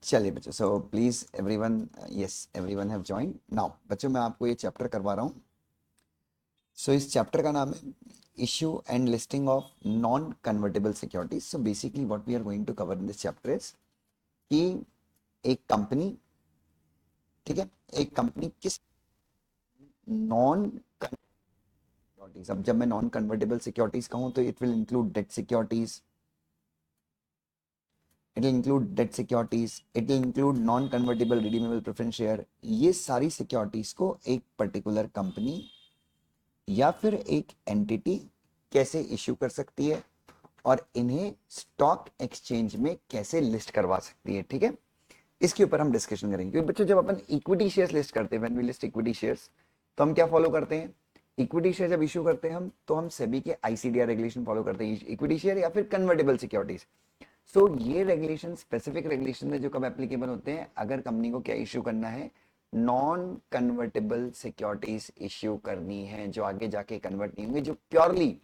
चलिए बच्चों, so please everyone, yes everyone have join now. बच्चों मैं आपको ये चैप्टर करवा रहा हूँ। सो इस चैप्टर का नाम है issue and listing of non convertible securities. So basically what we are going to cover in this chapter is कि एक कंपनी, ठीक है, एक कंपनी किस नॉन सिक्योरिटीज, अब जब मैं नॉन कन्वर्टेबल सिक्योरिटीज कहूँ तो it will include debt securities, it will include debt securities, it will include non convertible redeemable preference share. ये सारी सिक्योरिटीज को एक पर्टिकुलर कंपनी या फिर एक एंटिटी कैसे इश्यू कर सकती है और इन्हें स्टॉक एक्सचेंज में कैसे लिस्ट करवा सकती है, ठीक है। इसके ऊपर हम डिस्कशन करेंगे, क्योंकि बच्चों जब अपन इक्विटी शेयर्स लिस्ट करते हैं, when we list equity shares, तो हम क्या फॉलो करते हैं? इक्विटी शेयर जब इश्यू करते हैं हम, तो हम सेबी के आईसीडीआर रेगुलेशन फॉलो करते हैं, इक्विटी शेयर या फिर कन्वर्टेबल सिक्योरिटीज। सो ये रेगुलेशन, स्पेसिफिक रेगुलेशन है जो कब एप्लीकेबल होते हैं, अगर कंपनी को क्या इश्यू करना है, नॉन कन्वर्टेबल सिक्योरिटीज इश्यू करनी है, जो आगे जाके कन्वर्ट नहीं होंगे, जो प्योरली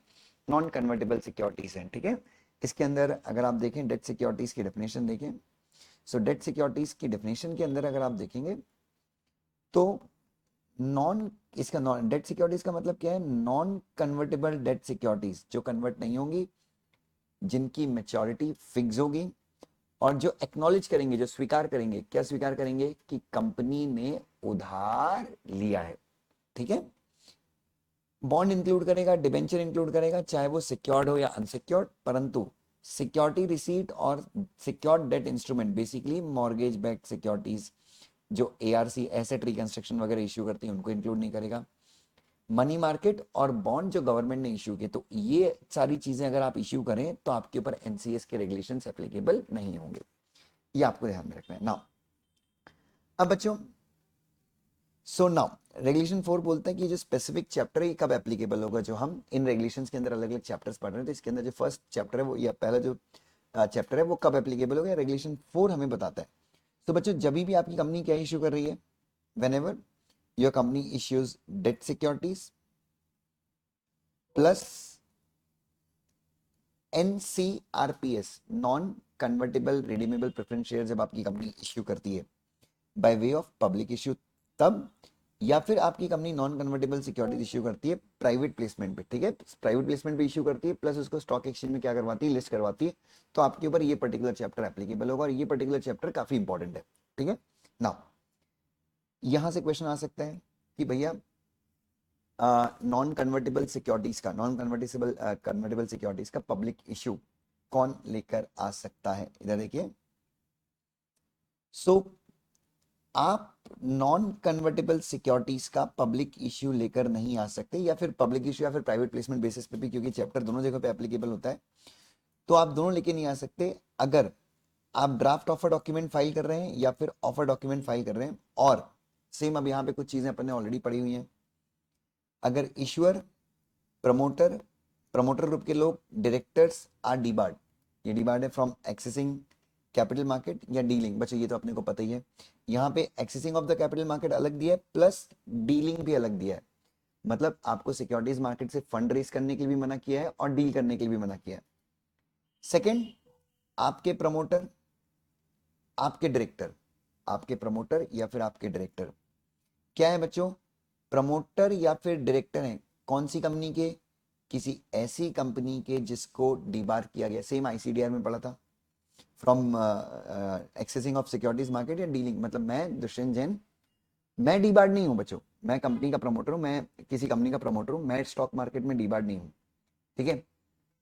नॉन कन्वर्टेबल सिक्योरिटीज हैं, ठीक है। इसके अंदर अगर आप देखें डेट सिक्योरिटीज की डेफिनेशन देखें, सो डेट सिक्योरिटीज की डेफिनेशन के अंदर अगर आप देखेंगे तो नॉन, इसका नॉन डेट सिक्योरिटीज का मतलब क्या है? नॉन कन्वर्टेबल डेट सिक्योरिटीज, जो कन्वर्ट नहीं होंगी, जिनकी मेच्योरिटी फिक्स होगी और जो एक्नॉलेज करेंगे, जो स्वीकार करेंगे, क्या स्वीकार करेंगे? कि कंपनी ने उधार लिया है, ठीक है। बॉन्ड इंक्लूड करेगा, डिबेंचर इंक्लूड करेगा, चाहे वो सिक्योर्ड हो या अनसिक्योर्ड, परंतु सिक्योरिटी रिसीट और secured debt instrument, basically mortgage backed securities, जो एआरसी एसेट रिकंस्ट्रक्शन वगैरह इश्यू करती हैं, उनको इंक्लूड नहीं करेगा। मनी मार्केट और बॉन्ड जो गवर्नमेंट ने इश्यू किए, तो ये सारी चीजें अगर आप इश्यू करें तो आपके ऊपर एनसीएस के रेगुलेशंस एप्लीकेबल नहीं होंगे, ये आपको ध्यान में रखना है। नाउ अब बच्चों, सो नाउ रेगुलेशन 4 बोलते हैं कि जो स्पेसिफिक चैप्टर है ये कब एप्लीकेबल होगा, जो हम इन रेगुलेशंस के अंदर अलग अलग चैप्टर्स पढ़ रहे हैं, तो इसके अंदर जो फर्स्ट चैप्टर है वो, या पहला जो चैप्टर है वो कब एप्लीकेबल होगा, रेगुलेशन 4 हमें बताता है। तो बच्चों जब भी आपकी कंपनी क्या इश्यू कर रही है, whenever your company issues debt securities plus NCRPS, non convertible redeemable preference share, जब आपकी कंपनी इश्यू करती है by way of public issue, तब, या फिर आपकी कंपनी नॉन कन्वर्टेबल सिक्योरिटीज इश्यू करती है प्राइवेट प्लेसमेंट पे, ठीक है, प्राइवेट प्लेसमेंट पे इश्यू करती है, प्लस उसको स्टॉक एक्सचेंज में क्या करवाती है, लिस्ट करवाती है, तो आपके ऊपर ये पर्टिकुलर चैप्टर एप्लीकेबल होगा, और ये पर्टिकुलर चैप्टर काफी इंपॉर्टेंट है, ठीक है। नाउ यहां से क्वेश्चन आ सकता है कि भैया नॉन कन्वर्टेबल सिक्योरिटीज का, नॉन कन्वर्टेबल कन्वर्टेबल सिक्योरिटीज का पब्लिक इश्यू कौन लेकर आ सकता है? इधर देखिए, सो आप नॉन कन्वर्टेबल सिक्योरिटीज का पब्लिक इश्यू लेकर नहीं आ सकते, या फिर पब्लिक इश्यू या फिर प्राइवेट प्लेसमेंट बेसिस पे भी, क्योंकि चैप्टर दोनों जगह पे एप्लीकेबल होता है, तो आप दोनों लेके नहीं आ सकते। अगर आप ड्राफ्ट ऑफर डॉक्यूमेंट फाइल कर रहे हैं या फिर ऑफर डॉक्यूमेंट फाइल कर रहे हैं, और सेम अब यहाँ पे कुछ चीजें अपन ने ऑलरेडी पढ़ी हुई हैं, अगर इश्यूअर, प्रमोटर, प्रमोटर ग्रुप के लोग, डायरेक्टर्स आर डीबार्ड, ये डीबार्ड है फ्रॉम एक्सेसिंग कैपिटल मार्केट या डीलिंग, बच्चों ये तो अपने को पता ही है। यहाँ पे accessing of the capital market अलग दिया है, प्लस डीलिंग भी अलग दिया है, मतलब आपको सिक्योरिटीज मार्केट से फंड रेज करने के लिए भी मना किया है और डील करने के लिए भी मना किया है। सेकंड, आपके प्रमोटर, आपके डायरेक्टर, आपके प्रमोटर या फिर आपके डायरेक्टर क्या है बच्चों? प्रमोटर या फिर डायरेक्टर हैं कौन सी कंपनी के? किसी ऐसी कंपनी के जिसको डीबार किया गया, सेम आईसीडीआर में पढ़ा था, from accessing of securities market या डीलिंग, मतलब मैं दुष्यंत जैन, मैं डीबार्ड नहीं हूं बच्चों, मैं कंपनी का प्रमोटर हूं, मैं किसी कंपनी का प्रमोटर हूं, मैं स्टॉक मार्केट में डीबार्ड नहीं हूं, ठीक है,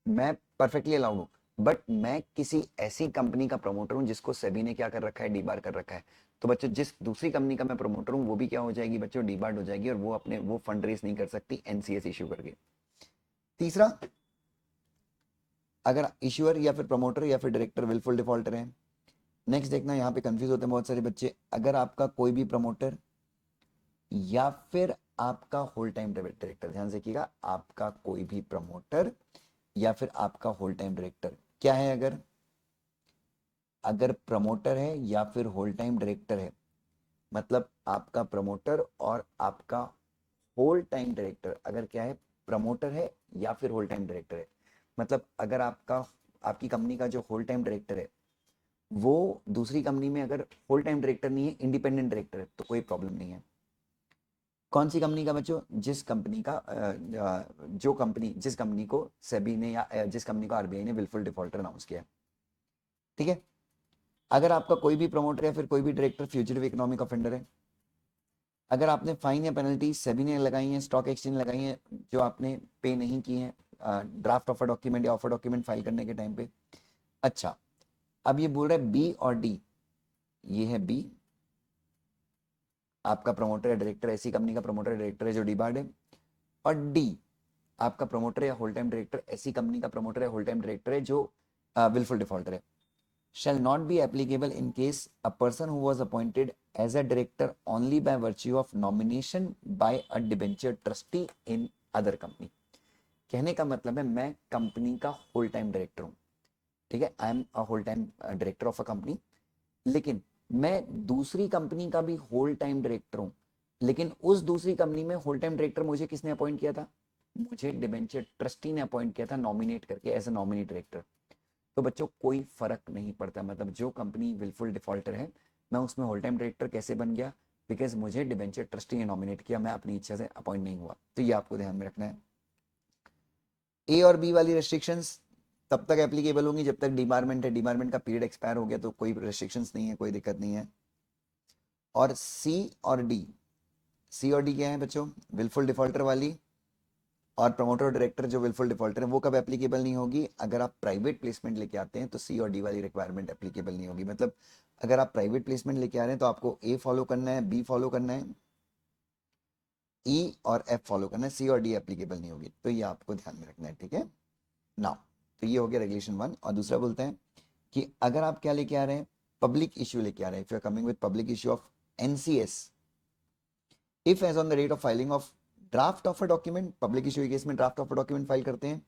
मैं परफेक्टली अलाउड हूं, बट मैं किसी ऐसी कंपनी का प्रमोटर हूं जिसको सेबी ने क्या कर रखा है, डीबार कर रखा है। तो बच्चों जिस दूसरी कंपनी का मैं प्रमोटर हूं वो भी क्या हो जाएगी बच्चों, डीबार्ड हो जाएगी, और वो अपने वो फंड रेज नहीं कर सकती एनसीएस इश्यू करके। तीसरा, अगर इश्यूअर या फिर प्रमोटर या फिर डायरेक्टर विलफुल डिफॉल्टर है। नेक्स्ट देखना, यहाँ पे कंफ्यूज होते हैं बहुत सारे बच्चे, अगर आपका कोई भी प्रमोटर या फिर आपका होल टाइम डायरेक्टर, ध्यान से देखिएगा, आपका कोई भी प्रमोटर या फिर आपका होल टाइम डायरेक्टर क्या है, अगर अगर प्रमोटर है या फिर होल टाइम डायरेक्टर है, मतलब आपका प्रमोटर और आपका होल टाइम डायरेक्टर अगर क्या है, प्रमोटर है या फिर होल टाइम डायरेक्टर है, मतलब अगर आपका, आपकी कंपनी का जो होल टाइम डायरेक्टर है वो दूसरी कंपनी में अगर फुल टाइम डायरेक्टर नहीं है, इंडिपेंडेंट डायरेक्टर है, तो कोई प्रॉब्लम नहीं है। कौन सी कंपनी का बच्चों? जिस कंपनी का जो कंपनी जिस कंपनी को सेबी ने या जिस कंपनी को आरबीआई ने विलफुल डिफॉल्टर अनाउंस किया है, ठीक है। अगर आपका कोई भी प्रमोटर या फिर कोई भी डायरेक्टर फ्यूजिटिव इकोनॉमिक ऑफेंडर है, अगर आपने फाइन या पेनल्टी सेबी ने लगाई है, स्टॉक एक्सचेंज लगाई है, जो आपने पे नहीं की है ड्राफ्ट ऑफर डॉक्यूमेंट या ऑफर डॉक्यूमेंट फाइल करने के टाइम पे। अच्छा, अब ये बोल रहा है बी और डी, ये है बी, आपका प्रमोटर या डायरेक्टर ऐसी कंपनी का प्रमोटर या डायरेक्टर है जो डीबार्ड है, और डी आपका प्रमोटर या होल टाइम डायरेक्टर ऐसी कंपनी का प्रमोटर या होल टाइम डायरेक्टर है जो विलफुल डिफॉल्टर है। shall not be applicable in case a person who was appointed as a director only by virtue of nomination by a debenture trustee in other company। कहने का मतलब है मैं company का whole time director हूँ, ठीक है, I am a whole time director of a company, लेकिन मैं दूसरी कंपनी का भी होल टाइम डायरेक्टर हूँ, लेकिन उस दूसरी कंपनी में होल टाइम डायरेक्टर मुझे किसने अपॉइंट किया था? मुझे डिबेंचर ट्रस्टी ने अपॉइंट किया था, नॉमिनेट करके एज अ नॉमिनी डायरेक्टर। तो बच्चों कोई फर्क नहीं पड़ता, मतलब जो कंपनी विलफुल डिफॉल्टर है, मैं उसमें होल टाइम डायरेक्टर कैसे बन गया? बिकॉज मुझे डिबेंचर ट्रस्टी ने नॉमिनेट किया, मैं अपनी इच्छा से अपॉइंट नहीं हुआ। तो ये आपको ध्यान में रखना है। ए और बी वाली रेस्ट्रिक्शंस तब तक एप्लीकेबल होंगी जब तक डिबारमेंट है, डिबारमेंट का पीरियड एक्सपायर हो गया तो कोई रेस्ट्रिक्शंस नहीं है, कोई दिक्कत नहीं है। और सी और डी, सी और डी क्या है बच्चों? विलफुल डिफॉल्टर वाली और प्रमोटर और डायरेक्टर जो विलफुल डिफॉल्टर है, वो कब एप्लीकेबल नहीं होगी? अगर आप प्राइवेट प्लेसमेंट लेके आते हैं तो सी और डी वाली रिक्वायरमेंट एप्लीकेबल नहीं होगी। मतलब अगर आप प्राइवेट प्लेसमेंट लेके आ रहे हैं तो आपको ए फॉलो करना है, बी फॉलो करना है, ई और एफ फॉलो करना है, सी और डी एप्लीकेबल नहीं होगी। तो ये आपको ध्यान में रखना है, ठीक है नाउ। तो ये हो गया रेगुलेशन 1। और दूसरा बोलते हैं कि अगर आप क्या लेके आ रहे हैं? पब्लिक इश्यू लेके आ रहे हैं। If you are coming with public issue of NCS, if as on the rate of filing of draft of a document, public issue के केस में draft of a document file करते हैं,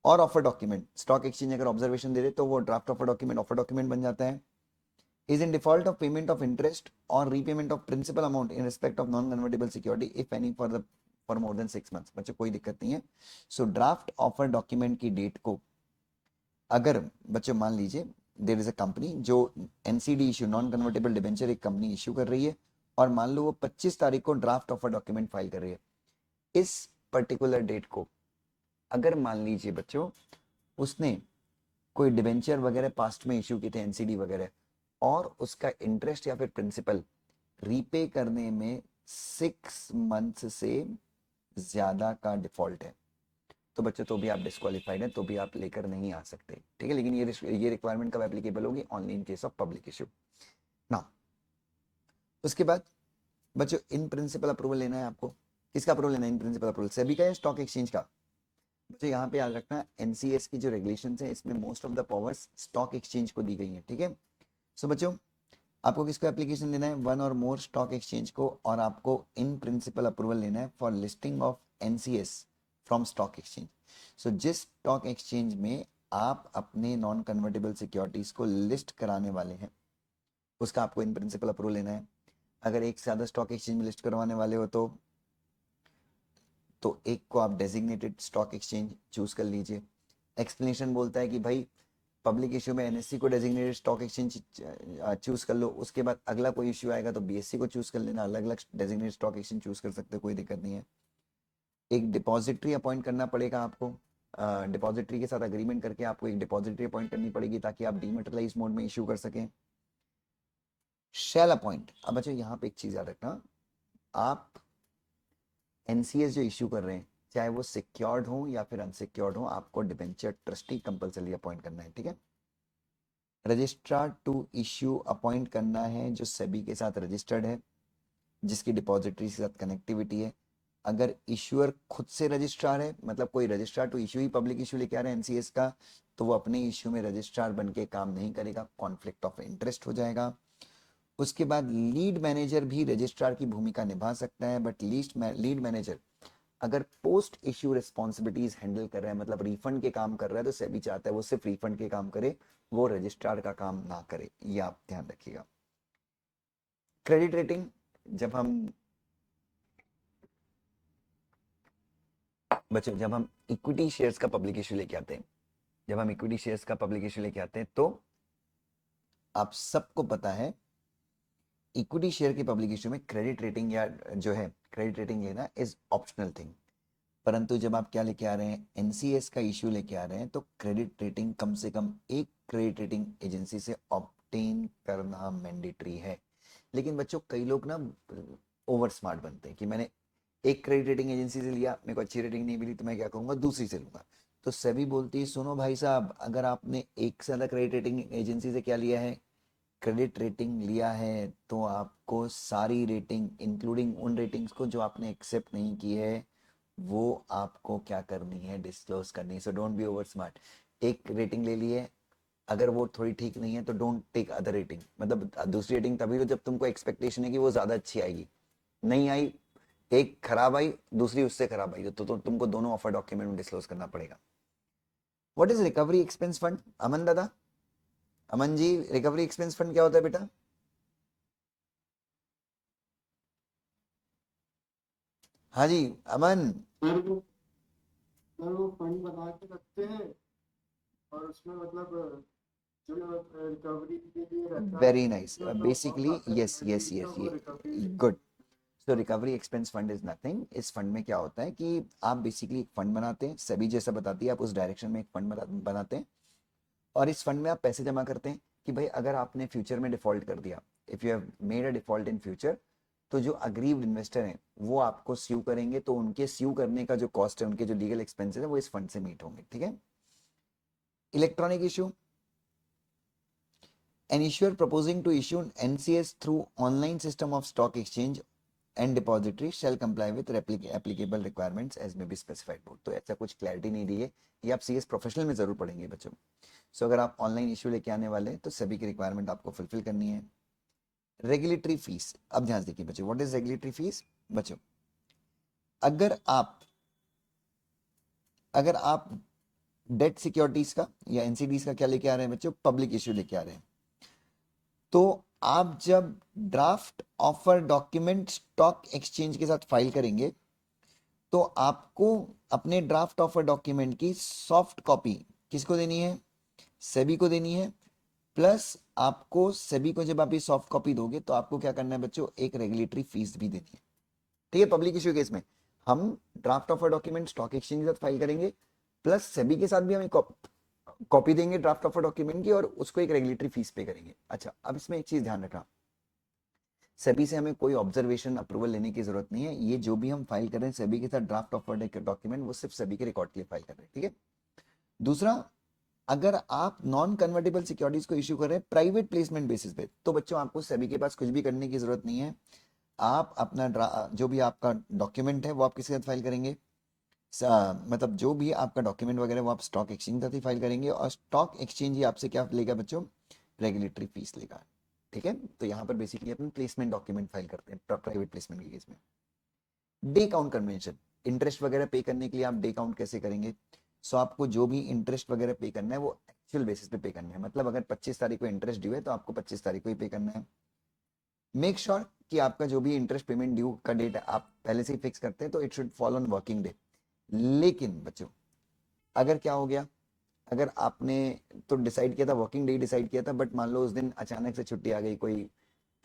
और offer document stock exchange अगर observation दे दे तो वो ड्राफ्ट ऑफर डॉक्यूमेंट बन जाता है। Is in default of payment of interest और repayment of principal amount in respect of non convertible security if any for more than 6 months. बच्चों कोई दिक्कत नहीं है। सो ड्राफ्ट ऑफर डॉक्यूमेंट की डेट को अगर बच्चों मान लीजिए देर इज अ कंपनी जो NCD issue, non convertible debenture, एक कंपनी इश्यू कर रही है, और मान लो वो 25 तारीख को ड्राफ्ट ऑफर डॉक्यूमेंट फाइल कर रही है, इस पर्टिकुलर डेट को अगर मान लीजिए बच्चों उसने कोई डिबेंचर वगैरह पास्ट में इश्यू किए थे, एनसीडी वगैरह, और उसका इंटरेस्ट या फिर प्रिंसिपल रीपे करने में 6 मंथ से ज्यादा का डिफॉल्ट है, तो बच्चों तो भी आप डिस्क्वालीफाइड हैं, तो भी आप लेकर नहीं आ सकते, ठीक है। लेकिन ये रिक्वायरमेंट कब एप्लीकेबल होगी? Only in case of public issue ना। उसके बाद बच्चों इन प्रिंसिपल अप्रूवल लेना है आपको। किसका अप्रूवल लेना है? इन प्रिंसिपल अप्रूवल सेबी का या स्टॉक एक्सचेंज का? तो यहाँ पे याद रखना एनसीएस की जो रेगुलेशन है इसमें most of the powers stock exchange को दी गई है, ठीक है। सो बच्चों आपको किसको एप्लीकेशन देना है? वन और मोर स्टॉक एक्सचेंज को, और आपको इन प्रिंसिपल अप्रूवल लेना है for listing of NCS from stock exchange. So जिस स्टॉक एक्सचेंज में आप अपने नॉन कन्वर्टेबल सिक्योरिटीज को लिस्ट कराने वाले हैं उसका आपको इन प्रिंसिपल अप्रूवल लेना है। अगर एक से ज्यादा स्टॉक एक्सचेंज में लिस्ट करवाने वाले हो तो एक को आप डेजिग्नेटेड स्टॉक एक्सचेंज चूज कर लीजिए। एक्सप्लेनेशन बोलता है कि भाई पब्लिक इश्यू में एनएससी को डेजिग्नेटेड स्टॉक एक्सचेंज चूज कर लो, उसके बाद अगला कोई इश्यू आएगा तो बीएससी को चूज कर लेना, अलग अलग डेजिग्नेटेड स्टॉक एक्सचेंज चूज कर सकते हो, कोई दिक्कत नहीं है। एक डिपॉजिटरी अपॉइंट करना पड़ेगा आपको, डिपॉजिटरी के साथ अग्रीमेंट करके आपको एक डिपॉजिटरी अपॉइंट करनी पड़ेगी ताकि आप डीमेटलाइज मोड में इशू कर सकें। शेल अपॉइंट, अब बच्चों यहाँ पे एक चीज याद रखना, आप एनसीएस जो इशू कर रहे हैं चाहे वो सिक्योर्ड हो या फिर अनसिक्योर्ड हो, आपको डिबेंचर ट्रस्टी कंपलसरी अपॉइंट करना है, ठीक है। रजिस्ट्रार टू इश्यू अपॉइंट करना है जो सेबी के साथ रजिस्टर्ड है, जिसकी डिपॉजिटरी के साथ कनेक्टिविटी है। अगर इश्यूअर खुद से रजिस्ट्रार है, मतलब कोई रजिस्ट्रार टू इश्यू ही पब्लिक इश्यू लेके आ रहे हैं एनसीएस का, तो वो अपने इश्यू में रजिस्ट्रार बन के काम नहीं करेगा, कॉन्फ्लिक्ट ऑफ इंटरेस्ट हो जाएगा। उसके बाद लीड मैनेजर भी रजिस्ट्रार की भूमिका निभा सकता है, बट लीड मैनेजर अगर पोस्ट इश्यू रिस्पॉन्सिबिलिटीज हैंडल कर रहा है, मतलब रिफंड के काम कर रहा है, तो सेबी चाहता है वो सिर्फ रिफंड के काम करे, वो रजिस्ट्रार का काम ना करे, ये आप ध्यान रखिएगा। क्रेडिट रेटिंग, जब हम बच्चों जब हम इक्विटी शेयर्स का पब्लिक इश्यू लेके आते हैं, जब हम इक्विटी शेयर्स का पब्लिक इश्यू लेके आते हैं तो आप सबको पता है इक्विटी शेयर के पब्लिक इश्यू में क्रेडिट रेटिंग या जो है क्रेडिट रेटिंग लेना इज ऑप्शनल थिंग, परंतु जब आप क्या लेके आ रहे हैं, एनसीएस का इश्यू लेके आ रहे हैं, तो क्रेडिट रेटिंग कम से कम एक क्रेडिट रेटिंग एजेंसी से ऑब्टेन करना मैंडेटरी है। लेकिन बच्चों कई लोग ना ओवर स्मार्ट बनते हैं कि मैंने एक क्रेडिट रेटिंग एजेंसी से लिया, मेरे को अच्छी रेटिंग नहीं मिली तो मैं क्या करूंगा, दूसरी से लूंगा। तो सेबी बोलती है सुनो भाई साहब, अगर आपने एक से ज्यादा क्रेडिट रेटिंग एजेंसी से क्या लिया है, क्रेडिट रेटिंग लिया है, तो आपको सारी रेटिंग इंक्लूडिंग उन रेटिंग्स को जो आपने एक्सेप्ट नहीं की है, वो आपको क्या करनी है, डिस्क्लोज करनी है। So don't be over smart. एक रेटिंग ले लिए, अगर वो थोड़ी ठीक नहीं है तो डोंट टेक अदर रेटिंग। मतलब दूसरी रेटिंग तभी तो जब तुमको एक्सपेक्टेशन है कि वो ज्यादा अच्छी आएगी। नहीं आई, एक खराब आई, दूसरी उससे खराब आई, तो तुमको दोनों ऑफर डॉक्यूमेंट में डिस्क्लोज करना पड़ेगा। What is recovery expense fund, Aman दादा? Aman ji, recovery expense fund क्या होता है बेटा? हाँ जी, अमन। सर वो फंड बना के रखते हैं और उसमें मतलब जो रिकवरी के लिए रहता है, वेरी नाइस, उसमें मतलब बहुत बेसिकली आता है यस पेमेंट, यस तो यस, वो ये recovery good. So recovery expense fund is nothing. इस फंड में क्या होता है कि आप बेसिकली एक फंड बनाते हैं, सभी जैसा बताती है, आप उस डायरेक्शन में एक फंड बनाते हैं, और इस फंड में आप पैसे जमा करते हैं कि भाई अगर आपने फ्यूचर में डिफॉल्ट कर दिया, if you have made a default in future, तो जो अग्रीव्ड इन्वेस्टर हैं वो आपको स्यू करेंगे, तो उनके स्यू करने का जो कॉस्ट है, उनके जो लीगल एक्सपेंसेस है, वो इस फंड से मीट होंगे, ठीक है। Electronic issue, an issuer proposing to issue an NCS through online system of stock exchange and depository shall comply with applicable requirements as may be specified board। तो ऐसा कुछ क्लैरिटी नहीं दी है, ये आप सीएस प्रोफेशनल में जरूर पढ़ेंगे बच्चों। सो अगर आप ऑनलाइन इश्यू लेके आने वाले हैं तो सभी की रिक्वायरमेंट आपको फुलफिल करनी है। रेगुलेटरी फीस, अब ध्यान देखिए बच्चों, व्हाट इज रेगुलेटरी फीस बच्चों? अगर आप अगर आप डेट सिक्योरिटीज का या एनसीडीज का क्या लेके आ रहे हैं बच्चों, पब्लिक इश्यू लेके आ रहे हैं, तो आप जब draft offer document stock exchange के साथ फाइल करेंगे, तो आपको अपने ड्राफ्ट ऑफर डॉक्यूमेंट की सॉफ्ट कॉपी किसको देनी है, सेबी को देनी है। प्लस आपको सेबी को जब आप ये सॉफ्ट कॉपी दोगे तो आपको क्या करना है बच्चों, एक रेगुलेटरी फीस भी देनी है, ठीक है। पब्लिक इश्यू केस में हम draft offer document stock exchange के साथ फाइल करेंगे, प्लस सेबी के साथ भी हम कॉपी देंगे ड्राफ्ट ऑफर डॉक्यूमेंट की, और उसको एक रेगुलेटरी फीस पे करेंगे। अच्छा, अब इसमें एक चीज ध्यान रखना, सेबी से हमें कोई ऑब्जर्वेशन अप्रूवल लेने की जरूरत नहीं है। ये जो भी हम फाइल कर रहे हैं सेबी के साथ ड्राफ्ट ऑफ डॉक्यूमेंट, वो सिर्फ सेबी के रिकॉर्ड के लिए फाइल कर रहे हैं, ठीक है। दूसरा, अगर आप नॉन कन्वर्टेबल सिक्योरिटीज को इश्यू कर रहे हैं प्राइवेट प्लेसमेंट बेसिस पे, तो बच्चों आपको सेबी के पास कुछ भी करने की जरूरत नहीं है। आप अपना जो भी आपका डॉक्यूमेंट है वो आप किसके साथ फाइल करेंगे, मतलब जो भी आपका डॉक्यूमेंट वगैरह वो आप स्टॉक एक्सचेंज साथ ही फाइल करेंगे, और स्टॉक एक्सचेंज ही आपसे क्या लेगा बच्चों, रेगुलेटरी फीस लेगा, ठीक है। तो यहाँ पर बेसिकली अपन प्लेसमेंट डॉक्यूमेंट फाइल करते हैं प्राइवेट प्लेसमेंट के केस में। डे काउंट कन्वेंशन, इंटरेस्ट वगैरह पे करने के लिए आप डे काउंट कैसे करेंगे? सो आपको जो भी इंटरेस्ट वगैरह पे करना है वो एक्चुअल बेसिस पे पे करना है, मतलब अगर 25 तारीख को इंटरेस्ट ड्यू है तो आपको 25 तारीख को ही पे करना है। मेक श्योर कि आपका जो भी इंटरेस्ट पेमेंट ड्यू का डेट आप पहले से ही फिक्स करते हैं, तो it should follow on working day. लेकिन बच्चों अगर क्या हो गया, अगर आपने तो डिसाइड किया था, वर्किंग डे डिसाइड किया था, बट मान लो उस दिन अचानक से छुट्टी आ गई, कोई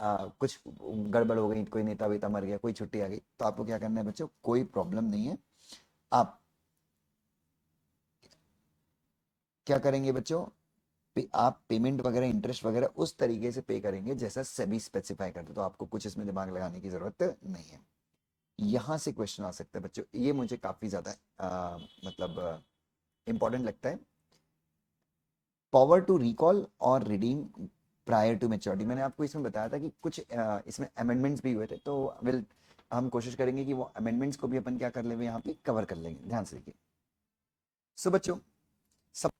कुछ गड़बड़ हो गई, कोई नेता वेता मर गया, कोई छुट्टी आ गई, तो आपको क्या करना है बच्चों, कोई प्रॉब्लम नहीं है। आप क्या करेंगे बच्चों, आप पेमेंट वगैरह इंटरेस्ट वगैरह उस तरीके से पे करेंगे जैसा सेबी स्पेसिफाई करते, तो आपको कुछ इसमें दिमाग लगाने की जरूरत नहीं है। यहां से क्वेश्चन आ सकता है बच्चों, ये मुझे काफी ज्यादा मतलब इंपॉर्टेंट लगता है। पावर टू रिकॉल और रिडीम प्रायर टू मेच्योरिटी, मैंने आपको इसमें बताया था कि कुछ इसमें अमेंडमेंट्स भी हुए थे, तो विल हम कोशिश करेंगे कि वो अमेंडमेंट्स को भी अपन क्या कर लेंगे, यहाँ पे कवर कर लेंगे, ध्यान से देखिए। सो बच्चों, सब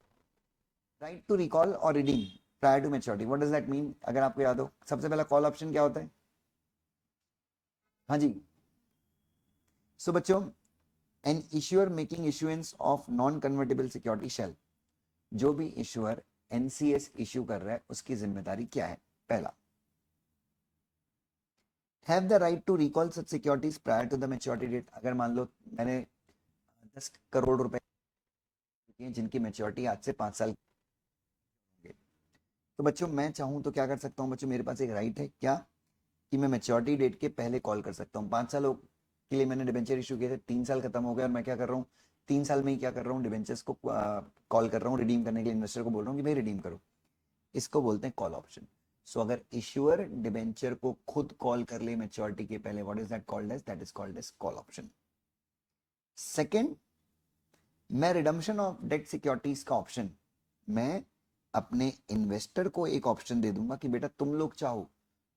राइट टू रिकॉल और redeem prior to maturity, what does that mean? अगर आपको याद हो, सबसे पहला कॉल ऑप्शन क्या होता है? हाँ जी। सो बच्चों, an issuer making issuance of non convertible security shall, जो भी इश्यूअर एनसीएस इश्यू कर रहा है उसकी जिम्मेदारी क्या है? पहला, have the right to recall such securities prior to the maturity date. अगर मान लो मैंने 10 करोड़ रुपए जिनकी मैच्योरिटी आज से 5 साल की, तो बच्चों मैं चाहूँ तो क्या कर सकता हूँ बच्चों, मेरे पास एक राइट है क्या, कि मैं मैच्योरिटी डेट के पहले कॉल कर सकता हूँ। 5 साल के लिए मैंने डिबेंचर इशू किए थे, 3 साल खत्म हो गया और मैं क्या कर रहा हूँ, 3 साल में ही क्या कर रहा हूँ, डिबेंचर्स को कॉल कर रहा हूँ रिडीम करने के लिए, इन्वेस्टर को बोल रहा हूँ कि भाई रिडीम करो। इसको बोलते हैं कॉल ऑप्शन। सो अगर इश्यूअर डिबेंचर को खुद कॉल कर ले मैच्योरिटी के पहले, what is that called as, that is called as call option. Second, मैं रिडम्पशन ऑफ डेट सिक्योरिटीज का ऑप्शन मैं अपने इन्वेस्टर को एक ऑप्शन दे दूंगा कि बेटा तुम लोग चाहो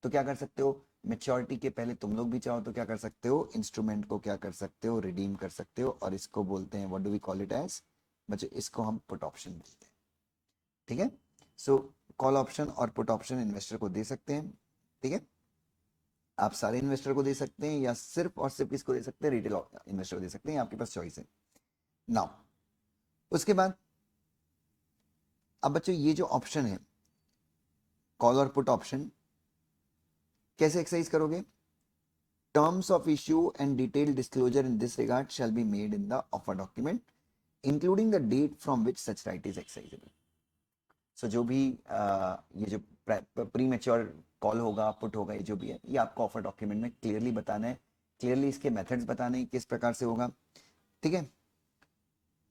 तो क्या कर सकते हो, मेच्योरिटी के पहले तुम लोग भी चाहो तो क्या कर सकते हो, इंस्ट्रूमेंट को क्या कर सकते हो, रिडीम कर सकते हो। और इसको बोलते हैं, what do we call it as बच्चों, इसको हम पुट ऑप्शन बोलते हैं। ठीक है, सो कॉल ऑप्शन और पुट ऑप्शन इन्वेस्टर को दे सकते हैं। ठीक है, आप सारे इन्वेस्टर को दे सकते हैं या सिर्फ और सिर्फ किसको दे सकते हैं, रिटेल इन्वेस्टर को दे सकते हैं, आपके पास चॉइस है। नाउ उसके बाद अब बच्चों ये जो ऑप्शन है कॉल और पुट ऑप्शन, कैसे एक्सरसाइज करोगे, terms of issue and detailed disclosure in this regard shall be made in the offer document including the date from which such right is exercisable. So जो भी ये जो premature call होगा put होगा ये जो भी है, ये आपको ऑफर डॉक्यूमेंट में क्लियरली बताना है, क्लियरली इसके मेथड्स बताने हैं किस प्रकार से होगा। ठीक है,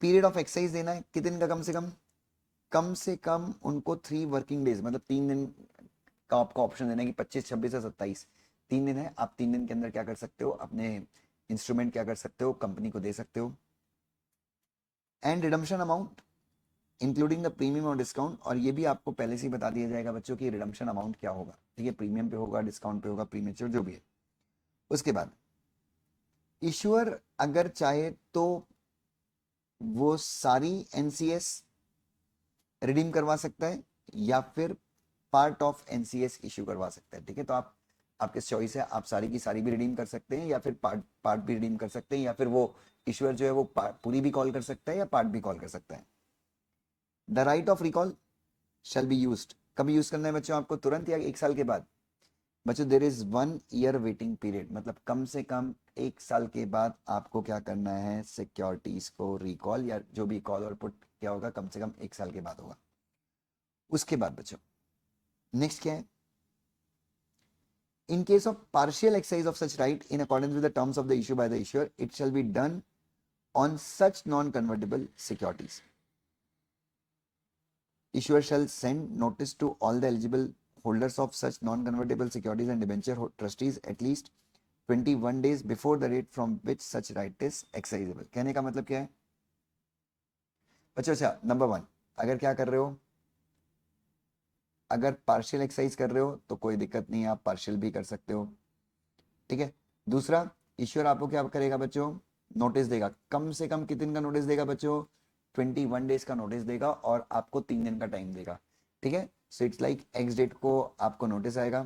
पीरियड ऑफ एक्सरसाइज देना है कितने दिन का, कम से कम उनको 3 वर्किंग डेज, मतलब 3 दिन का आपको ऑप्शन देना है कि 25, 26 या 27, 3 दिन है, आप 3 दिन के अंदर क्या कर सकते हो, अपने इंस्ट्रूमेंट क्या कर सकते हो, कंपनी को दे सकते हो। And redemption amount including the premium और डिस्काउंट, और ये भी आपको पहले से ही बता दिया जाएगा बच्चों की रिडम्पशन अमाउंट क्या होगा। ठीक है, प्रीमियम पे होगा, डिस्काउंट पे होगा, प्रीमेच्योर जो भी है। उसके बाद इश्यूअर अगर चाहे तो वो सारी एनसीएस रिडीम करवा सकता है या फिर पार्ट ऑफ एनसीएस इशू करवा सकता है। ठीक है, तो आप, आपके चॉइस है, आप सारी की सारी भी रिडीम कर सकते हैं या फिर पार्ट पार्ट भी रिडीम कर सकते हैं, या फिर वो इश्यूअर जो है वो पूरी भी कॉल कर सकता है या पार्ट भी कॉल कर सकता है। The right of recall shall be used, कभी यूज करना है बच्चों आपको, तुरंत या 1 साल के बाद। बच्चों there is 1 year waiting period, मतलब कम से कम 1 साल के बाद आपको क्या करना है, सिक्योरिटीज को रिकॉल या जो भी कॉल और पुट क्या होगा, कम से कम 1 साल के बाद होगा। उसके बाद बच्चों नेक्स्ट क्या है, in case of partial exercise of such right in accordance with the terms of the issue by the issuer, it shall be done on such non-convertible securities. Issuer shall send notice to all the eligible holders of such non-convertible securities and debenture trustees at least 21 days before the date from which such right is exercisable. कहने का मतलब क्या है बच्चों, अच्छा number 1, अगर क्या कर रहे हो, अगर पार्शियल एक्सरसाइज कर रहे हो तो कोई दिक्कत नहीं है, आप पार्शियल भी कर सकते हो। ठीक है, दूसरा, ईश्वर आपको क्या करेगा बच्चों, नोटिस देगा, कम से कम कितने दिन का नोटिस देगा बच्चों, 21 डेज का नोटिस देगा और आपको 3 दिन का टाइम देगा। ठीक है, so it's like X date को आपको नोटिस आएगा,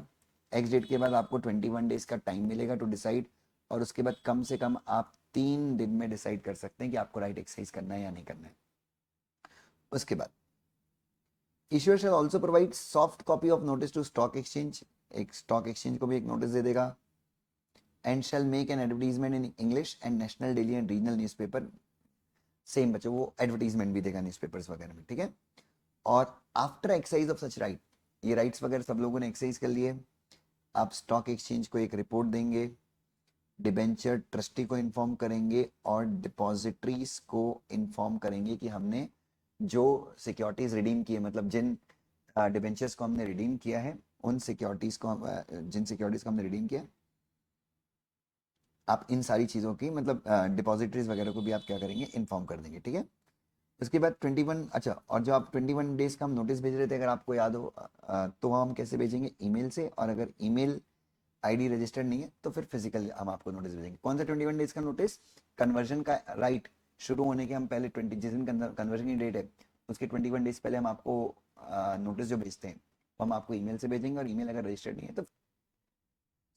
एक्स डेट के बाद आपको 21 डेज का टाइम मिलेगा टू डिसाइड, और उसके बाद कम से कम आप 3 दिन में डिसाइड कर सकते हैं कि आपको राइट एक्सरसाइज करना है या नहीं करना है। उसके बाद issuer shall also provide soft copy of notice to stock exchange, एक स्टॉक एक्सचेंज को भी एक नोटिस दे देगा, and shall make an advertisement in English and national daily and regional newspaper, same बच्चों वो एडवर्टीजमेंट भी देगा न्यूज़पेपर्स वगैरह में। ठीक है, और after exercise of such right, ये राइट्स वगैरह सब लोगों ने एक्सरसाइज कर लिए, आप स्टॉक एक्सचेंज को एक रिपोर्ट देंगे, डिबेंचर ट्रस्टी को इन्फॉर्म करेंगे और डिपॉजिटरीज को इन्फॉर्म करेंगे कि हमने जो सिक्योरिटीज रिडीम की है, मतलब जिन डिबेंचर्स को हमने रिडीम किया है, उन सिक्योरिटीज को जिन सिक्योरिटीज को हमने रिडीम किया, आप इन सारी चीज़ों की मतलब डिपॉजिटरीज वगैरह को भी आप क्या करेंगे, इन्फॉर्म कर देंगे। ठीक है, उसके बाद 21, अच्छा और जो आप 21 डेज का हम नोटिस भेज रहे थे, अगर आपको याद हो तो हम कैसे भेजेंगे, ईमेल से, और अगर ईमेल आईडी रजिस्टर्ड नहीं है तो फिर फिजिकल हम आपको नोटिस भेजेंगे। कौन सा 21 डेज का नोटिस, कन्वर्जन का राइट शुरू होने के हम पहले 20, जिस दिन कन्वर्जन की डेट है उसके 21 डेज पहले हम आपको नोटिस जो भेजते हैं वो हम आपको ईमेल से भेजेंगे, और ईमेल अगर रजिस्टर्ड नहीं है तो।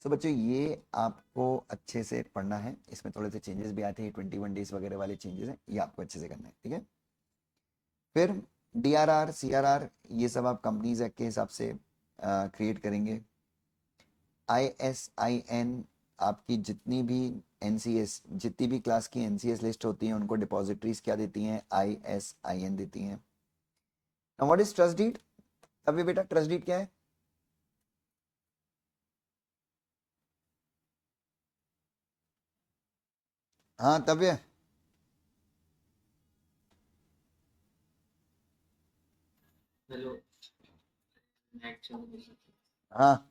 सो बच्चों ये आपको अच्छे से पढ़ना है, इसमें थोड़े से चेंजेस भी आते हैं, 21 डेज वगैरह वाले चेंजेस हैं, ये आपको अच्छे से करना है। ठीक है, फिर DRR CRR ये सब आप कंपनीज एक्ट के हिसाब से क्रिएट करेंगे। ISIN आपकी जितनी भी NCS, जितनी भी क्लास की NCS लिस्ट होती हैं उनको डिपॉजिटरीज क्या देती हैं, ISIN देती हैं। Now what is trust deed, तब ये बेटा ट्रस्ट डीड क्या है? हाँ तब ये, हेलो, नेट चल रही है। हाँ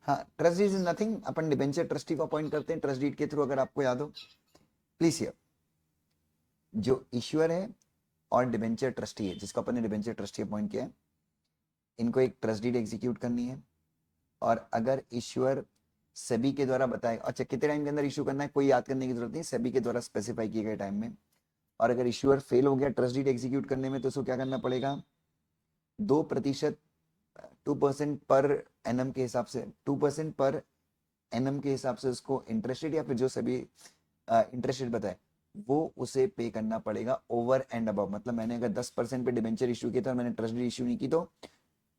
हाँ, ट्रस्ट डीड इज नथिंग, अपन डिबेंचर ट्रस्टी को अपॉइंट करते हैं ट्रस्ट डीड के थ्रू, अगर आपको याद हो प्लीज हियर। जो इश्यूअर है और डिबेंचर ट्रस्टी है, जिसको अपन ने डिबेंचर ट्रस्टी अपॉइंट किया है, इनको एक ट्रस्ट डीड एग्जीक्यूट करनी है। और अगर इश्यूअर सेबी के द्वारा बताए, अच्छा कितने टाइम के अंदर इशू करना है कोई याद करने की जरूरत नहीं, सेबी के द्वारा स्पेसिफाई किए गए टाइम में। और अगर इश्यूअर फेल हो गया ट्रस्ट डीड एग्जीक्यूट करने में, तो उसको क्या करना पड़ेगा? 2%, 2% पर एनम के हिसाब से, 2% पर एनम के हिसाब से उसको इंटरेस्ट रेट, या फिर जो सभी इंटरेस्ट रेट बताए वो उसे पे करना पड़ेगा ओवर एंड अबव। मतलब मैंने अगर 10% पे डिबेंचर इशू किया था और मैंने ट्रस्ट डीड इशू नहीं की, तो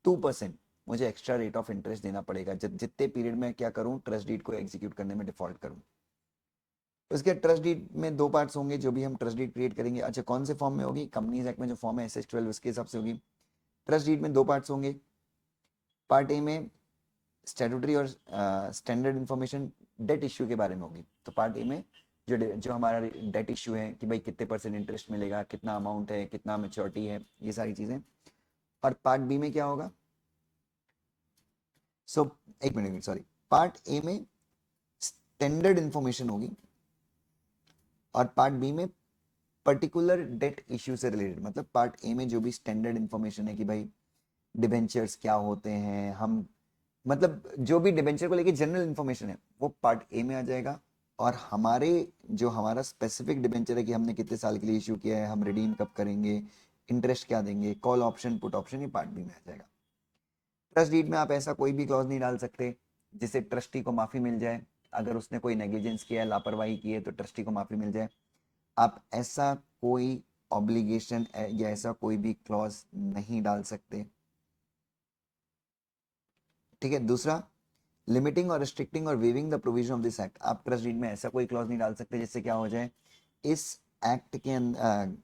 2% मुझे एक्स्ट्रा रेट ऑफ इंटरेस्ट देना पड़ेगा जितने पीरियड में क्या करूं, ट्रस्ट डीड को एग्जीक्यूट करने में डिफॉल्ट करूं। उसके ट्रस्ट डीड में दो पार्ट्स होंगे जो भी हम ट्रस्ट डीड क्रिएट करेंगे। अच्छा कौन से फॉर्म में होगी? कंपनीज एक्ट में जो फॉर्म है SS 12 उसके हिसाब से होगी। ट्रस्ट डीड में दो पार्ट्स होंगे। पार्ट ए में स्टैट्यूटरी और स्टैंडर्ड इंफॉर्मेशन डेट इश्यू के बारे में होगी। तो पार्ट ए में जो हमारा डेट इश्यू है कि भाई कितने % इंटरेस्ट मिलेगा, कितना अमाउंट है, कितना मेच्योरिटी है, ये सारी चीजें। और पार्ट बी में क्या होगा? सो एक मिनट सॉरी, पार्ट ए में स्टैंडर्ड इंफॉर्मेशन होगी और पार्ट बी में पर्टिकुलर डेट इश्यू से रिलेटेड। मतलब पार्ट ए में जो भी स्टैंडर्ड इंफॉर्मेशन है कि भाई डिबेंचर्स क्या होते हैं, हम मतलब जो भी डिबेंचर को लेके जनरल इंफॉर्मेशन है वो पार्ट ए में आ जाएगा। और हमारे जो हमारा स्पेसिफिक डिबेंचर है कि हमने कितने साल के लिए इशू किया है, हम रिडीम कब करेंगे, इंटरेस्ट क्या देंगे, कॉल ऑप्शन पुट ऑप्शन, ये पार्ट बी में आ जाएगा। ट्रस्ट डीड में आप ऐसा कोई भी क्लॉज नहीं डाल सकते जिससे ट्रस्टी को माफी मिल जाए। अगर उसने कोई नेग्लिजेंस किया है, लापरवाही की है, तो ट्रस्टी को माफी मिल जाए। आप ऐसा कोई ऑब्लिगेशन या ऐसा कोई भी क्लॉज नहीं डाल सकते। ठीक है। दूसरा, लिमिटिंग और रिस्ट्रिक्टिंग और waiving the provision of this act. आप ट्रस्ट डीड में ऐसा कोई क्लॉज नहीं डाल सकते जिससे क्या हो जाए, इस एक्ट के अंदर,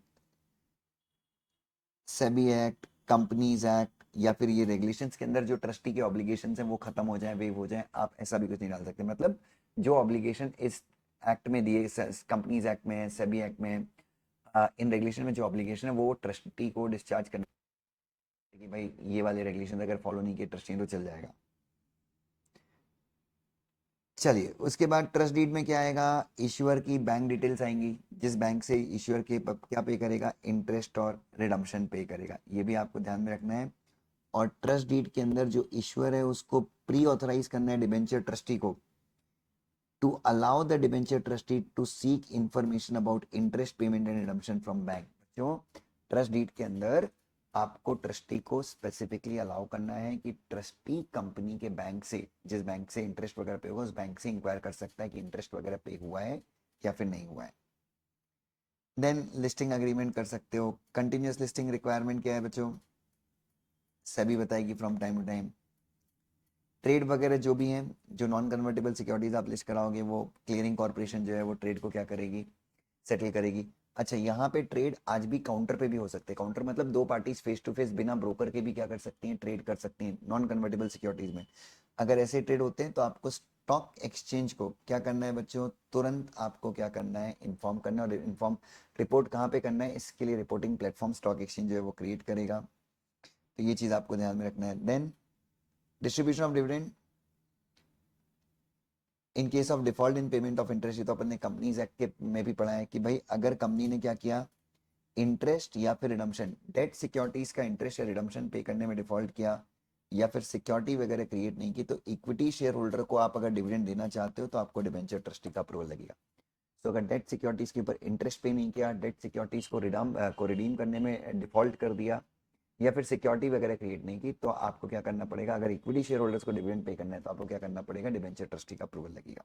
सेबी एक्ट, कंपनीज एक्ट या फिर ये रेगुलेशंस के अंदर जो ट्रस्टी के ऑब्लिगेशंस हैं वो खत्म हो जाए, वेव हो जाए। आप ऐसा भी कुछ नहीं डाल सकते। मतलब जो ऑब्लिगेशन इस एक्ट में दिए, कंपनीज एक्ट में, सेबी एक्ट में, इन रेगुलेशन में जो ऑब्लिगेशन है वो ट्रस्टी को डिस्चार्ज करना कि भाई ये वाले रेगुलेशन अगर फॉलो नहीं किए ट्रस्टी तो चल जाएगा। चलिए उसके बाद ट्रस्ट डीड में क्या आएगा? इश्यूअर की बैंक डिटेल्स आएंगी, जिस बैंक से इश्यूअर के क्या पे करेगा, इंटरेस्ट और रिडम्पशन पे करेगा, ये भी आपको ध्यान में रखना है। और ट्रस्ट डीड के अंदर जो इश्यूअर है उसको प्री ऑथराइज करना है डिबेंचर ट्रस्टी को to allow the debenture trustee to seek information about interest payment and redemption from bank. जो ट्रस्ट डीड के अंदर आपको ट्रस्टी को स्पेसिफिकली अलाउ करना है कि ट्रस्टी कंपनी के बैंक से, जिस बैंक से इंटरेस्ट वगैरह पे होगा उस बैंक से इंक्वायर कर सकता है कि इंटरेस्ट वगैरह पे हुआ है या फिर नहीं हुआ है। देन लिस्टिंग अग्रीमेंट कर सकते हो। कंटिन्यूस लिस्टिंग रिक्वायरमेंट क्या है बच्चों? सभी बताएगी from time to time. Trade वगैरह जो भी हैं, जो नॉन कन्वर्टेबल सिक्योरिटीज आप लिस्ट कराओगे, वो क्लियरिंग कॉर्पोरेशन जो है वो ट्रेड को क्या करेगी, सेटल करेगी। अच्छा यहाँ पे ट्रेड आज भी काउंटर पे भी हो सकते हैं। काउंटर मतलब दो पार्टीज फेस टू फेस बिना ब्रोकर के भी क्या कर सकती हैं, ट्रेड कर सकती हैं नॉन कन्वर्टेबल सिक्योरिटीज में। अगर ऐसे ट्रेड होते हैं तो आपको स्टॉक एक्सचेंज को क्या करना है बच्चों, तुरंत आपको क्या करना है, इन्फॉर्म करना है। और इन्फॉर्म रिपोर्ट कहाँ पे करना है, इसके लिए रिपोर्टिंग प्लेटफॉर्म स्टॉक एक्सचेंज जो है वो क्रिएट करेगा। तो ये चीज़ आपको ध्यान में रखना है। Then distribution of dividend in case of default in payment of interest. ये तो अपन ने कंपनीज एक्ट के में भी पढ़ा है कि भाई अगर कंपनी ने क्या किया, इंटरेस्ट या फिर रिडम्पशन, डेट सिक्योरिटीज का इंटरेस्ट या रिडम्पशन पे करने में डिफॉल्ट किया, या फिर सिक्योरिटी वगैरह क्रिएट नहीं की, तो इक्विटी शेयर होल्डर को आप अगर डिविडेंड देना चाहते हो तो आपको डिबेंचर ट्रस्टी का अप्रूवल लगेगा। तो अगर डेट सिक्योरिटीज के ऊपर इंटरेस्ट पे नहीं किया, डेट सिक्योरिटीज को रिडीम करने में डिफॉल्ट कर दिया, या फिर सिक्योरिटी वगैरह क्रिएट नहीं की, तो आपको क्या करना पड़ेगा, अगर इक्विटी शेयर होल्डर्स को डिविडेंड पे करना है तो आपको क्या करना पड़ेगा, डिबेंचर ट्रस्टी का अप्रूवल लगेगा।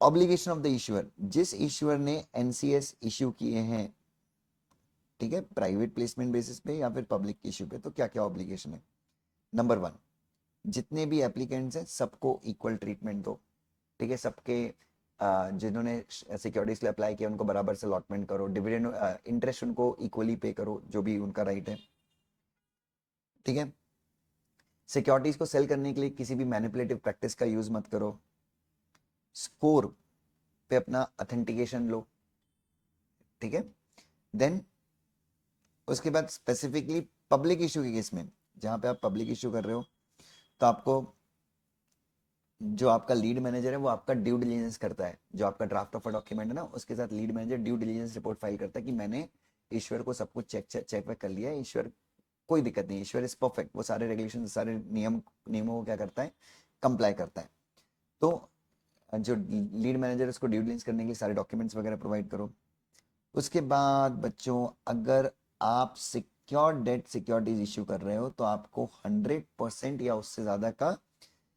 ऑब्लिगेशन ऑफ द इश्यूअर, जिस इश्यूअर ने एनसीएस इश्यू किए हैं, ठीक है, प्राइवेट प्लेसमेंट बेसिस पे या फिर पब्लिक इश्यू पे, तो क्या क्या ऑब्लिगेशन है? नंबर 1, जितने भी एप्लीकेंट्स हैं सबको इक्वल ट्रीटमेंट दो। ठीक है, सबके जिन्होंने सिक्योरिटीज के लिए अप्लाई किया उनको बराबर से अलॉटमेंट करो, डिविडेंड इंटरेस्ट उनको इक्वली पे करो, जो भी उनका राइट है, ठीक है। सिक्योरिटीज को सेल करने के लिए किसी भी मैनिपुलेटिव प्रैक्टिस का यूज मत करो। स्कोर पे अपना ऑथेंटिकेशन लो, ठीक है। देन उसके बाद स्पेसिफिकली पब्लिक इशू के केस में, जहां पे आप पब्लिक इशू कर रहे हो, तो आपको जो आपका लीड मैनेजर है वो आपका ड्यू डिलीजेंस करता है। जो आपका ड्राफ्ट ऑफ अ डॉक्यूमेंट है ना, उसके साथ lead manager due diligence report file करता है कि मैंने ईश्वर को सब कुछ चेक वेक कर लिया है, ईश्वर कोई दिक्कत नहीं, ईश्वर इज परफेक्ट, वो सारे रेगुलेशन सारे नियमों को क्या करता है, कंप्लाई करता है। तो जो लीड मैनेजर है उसको ड्यू डिलीजेंस करने के लिए सारे डॉक्यूमेंट्स वगैरह प्रोवाइड करो। उसके बाद बच्चों, अगर आप सिक्योर डेट सिक्योरिटीज इश्यू कर रहे हो तो आपको 100% या उससे ज़्यादा का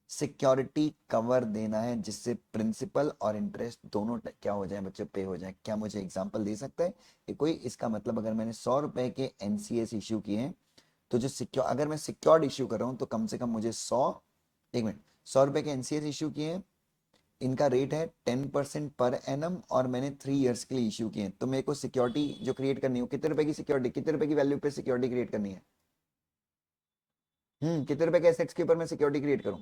सिक्योरिटी कवर देना है, जिससे प्रिंसिपल और इंटरेस्ट दोनों क्या हो जाए बच्चों, पे हो जाए। क्या मुझे एग्जांपल दे सकता है कि कोई? इसका मतलब अगर मैंने 100 रुपए के एनसीएस इश्यू किए हैं, तो जो सिक्योर, अगर मैं सिक्योर्ड इश्यू कर रहा हूँ तो कम से कम मुझे 100 रुपए के एनसीएस इश्यू किए हैं, इनका रेट है 10% पर एनम, और मैंने 3 इयर्स के लिए इश्यू किए हैं, तो मेरे को सिक्योरिटी जो क्रिएट करनी हो, कितने रुपए की सिक्योरिटी, कितने रुपए की वैल्यू पे सिक्योरिटी क्रिएट करनी है? कितने रुपए के एसेट्स के ऊपर मैं सिक्योरिटी क्रिएट करूं?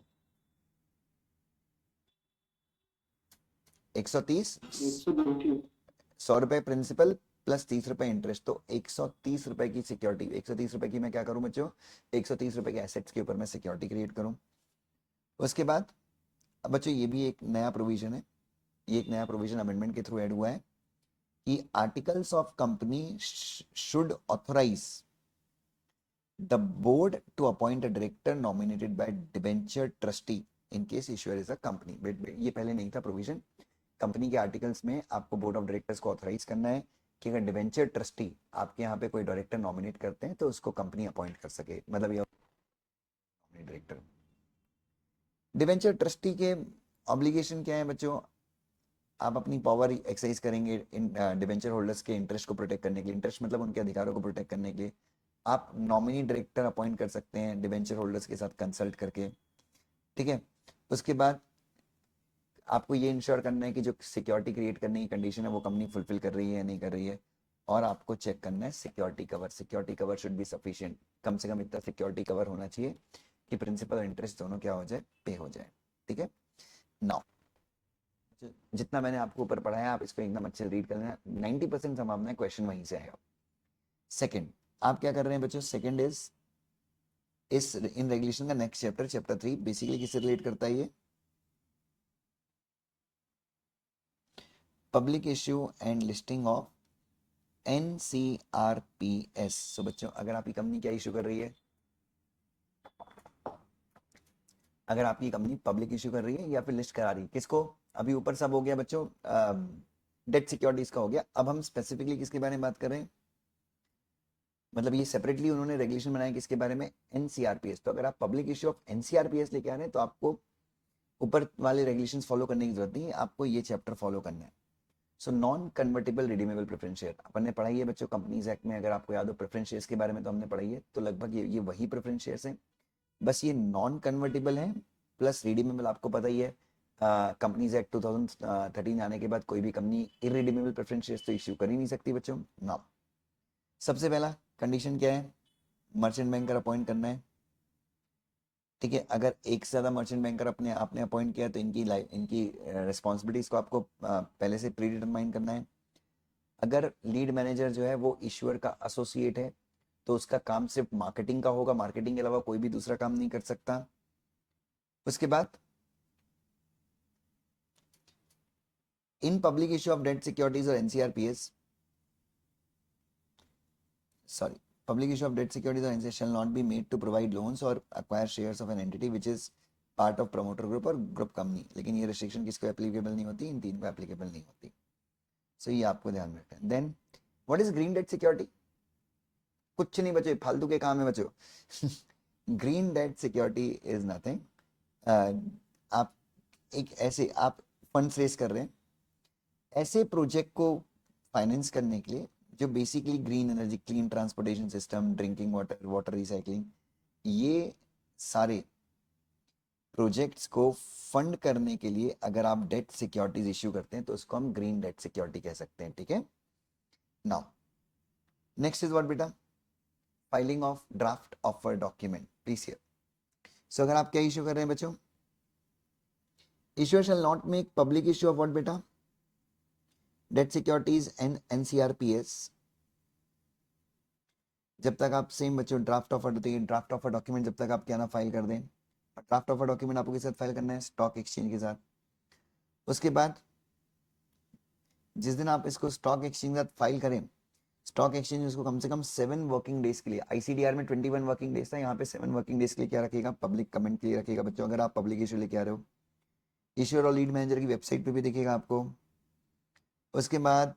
130। 102 100 रुपए प्रिंसिपल प्लस 30 रुपए इंटरेस्ट, तो 130 रुपए की सिक्योरिटी, 130 रुपए की मैं क्या करूं बच्चों, 130 रुपए के एसेट्स के ऊपर मैं सिक्योरिटी क्रिएट करूं। उसके बाद अब बच्चों ये भी एक नया प्रोविजन है, ये एक नया प्रोविजन अमेंडमेंट के थ्रू ऐड हुआ है कि articles of company should authorise the board to appoint a director nominated by debenture trustee in case issuer is a company. ये पहले नहीं था प्रोविजन, कंपनी के आर्टिकल्स में आपको बोर्ड ऑफ डायरेक्टर्स को ऑथराइज करना है कि अगर डिवेंचर ट्रस्टी आपके यहाँ पे कोई डायरेक्टर नॉमिनेट करते हैं तो उसको कंपनी अपॉइंट कर सके, मतलब ये डायरेक्टर। डिवेंचर ट्रस्टी के ऑब्लिगेशन क्या है बच्चों? आप अपनी पावर एक्सरसाइज करेंगे इन डिवेंचर होल्डर्स के इंटरेस्ट को प्रोटेक्ट करने के लिए, इंटरेस्ट मतलब उनके अधिकारों को प्रोटेक्ट करने के लिए आप नॉमिनी डायरेक्टर अपॉइंट कर सकते हैं डिवेंचर होल्डर्स के साथ कंसल्ट करके, ठीक है। उसके बाद आपको ये इंश्योर करना है कि जो सिक्योरिटी क्रिएट करने की कंडीशन है वो कंपनी फुलफिल कर रही है या नहीं कर रही है, और आपको चेक करना है security cover, security cover should be sufficient, कम से कम इतना सिक्योरिटी कवर होना चाहिए कि प्रिंसिपल और इंटरेस्ट दोनों क्या हो जाए, पे हो जाए, ठीक है। नाउ जितना मैंने आपको ऊपर पढ़ाया आप इसको एकदम अच्छे से रीड कर लेना, 90% संभावना है क्वेश्चन वहीं से आएगा। सेकंड, आप क्या कर रहे हैं बच्चों? सेकंड इज इस इन रेगुलेशन का नेक्स्ट चैप्टर, चैप्टर 3 बेसिकली किससे रिलेट करता है? ये public issue and listing of NCRPS। सो बच्चों, अगर आपकी कंपनी क्या इशू कर रही है, अगर आपकी कंपनी पब्लिक इशू कर रही है या फिर लिस्ट करा रही है, किसको? अभी ऊपर सब हो गया बच्चों, डेट सिक्योरिटीज का हो गया, अब हम स्पेसिफिकली किसके बारे में बात कर रहे हैं? मतलब ये सेपरेटली उन्होंने रेगुलेशन बनाया किसके बारे में? NCRPS। तो अगर आप पब्लिक इशू ऑफ NCRPS लेके आ रहे हैं तो आपको ऊपर वाले रेगुलेशंस फॉलो करने की जरूरत नहीं है, आपको ये चैप्टर फॉलो करना है। So non convertible redeemable preference share अपन ने पढ़ाई है बच्चों कंपनीज एक्ट में, अगर आपको याद हो प्रेफरेंस शेयर्स के बारे में तो हमने पढ़ाई है, तो लगभग ये वही प्रेफरेंस शेयर्स हैं, बस ये नॉन कन्वर्टेबल है प्लस रिडीमेबल। आपको पता ही है कंपनीज एक्ट 2013 आने के बाद कोई भी कंपनी इरिडीमेबल प्रेफरेंस शेयर्स तो इश्यू कर ही नहीं सकती बच्चों ना। सबसे पहला कंडीशन क्या है? मर्चेंट बैंकर अपॉइंट करना है, ठीक है। अगर एक से ज़्यादा मर्चेंट बैंकर अपने आपने अपॉइंट किया तो इनकी रिस्पॉन्सिबिलिटीज़ को आपको पहले से प्री डिटरमाइन करना है। अगर लीड मैनेजर जो है वो इश्यूअर का एसोसिएट है तो उसका काम सिर्फ मार्केटिंग का होगा, मार्केटिंग के अलावा कोई भी दूसरा काम नहीं कर सकता। उसके बाद in public issue of debt securities और एनसीआरपीएस, sorry, public issue of debt securities or NCS shall not be made to provide loans or acquire shares of an entity which is part of promoter group और group company। लेकिन ये restriction किसको applicable नहीं होती? इन तीन को applicable नहीं होती। सो ये आपको ध्यान में रखना है। Then what is green debt security? कुछ नहीं बचे, फालतू के काम है बच्चों। Green debt security is nothing, आप एक ऐसे आप फंड्स रेस कर रहे हैं ऐसे प्रोजेक्ट को फाइनेंस करने के लिए जो basically green energy, clean transportation system, drinking water, water recycling, ये सारे प्रोजेक्ट्स को फंड करने के लिए अगर आप डेट सिक्योरिटीज इश्यू करते हैं तो उसको हम ग्रीन डेट सिक्योरिटी कह सकते हैं, ठीक है। नाउ नेक्स्ट इज व्हाट बेटा, filing of draft offer document PCR. So अगर आप क्या इश्यू कर रहे हैं बच्चों, issuer shall not make public issue of what बेटा, डेट सिक्योरिटीज एंड एनसीआरपीएस। जब तक आप सेम बच्चों ड्राफ्ट ऑफर होती है, ड्राफ्ट ऑफर डॉक्यूमेंट जब तक आप क्या ना फाइल कर दें, ड्राफ्ट ऑफर डॉक्यूमेंट आपको किसके साथ फाइल करना है, स्टॉक एक्सचेंज के साथ। उसके बाद जिस दिन आप इसको स्टॉक एक्सचेंज के साथ फाइल करें, स्टॉक एक्सचेंज उसको कम से कम 7 वर्किंग डेज के लिए, आईसीडीआर में 21 वर्किंग डेज था, यहाँ पे 7 वर्किंग डेज के लिए क्या रखेगा, पब्लिक कमेंट के लिए रखेगा बच्चों। अगर आप पब्लिक इशू लेके आ रहे हो, इश्यूअर और लीड मैनेजर की वेबसाइट पे भी दिखेगा आपको। उसके बाद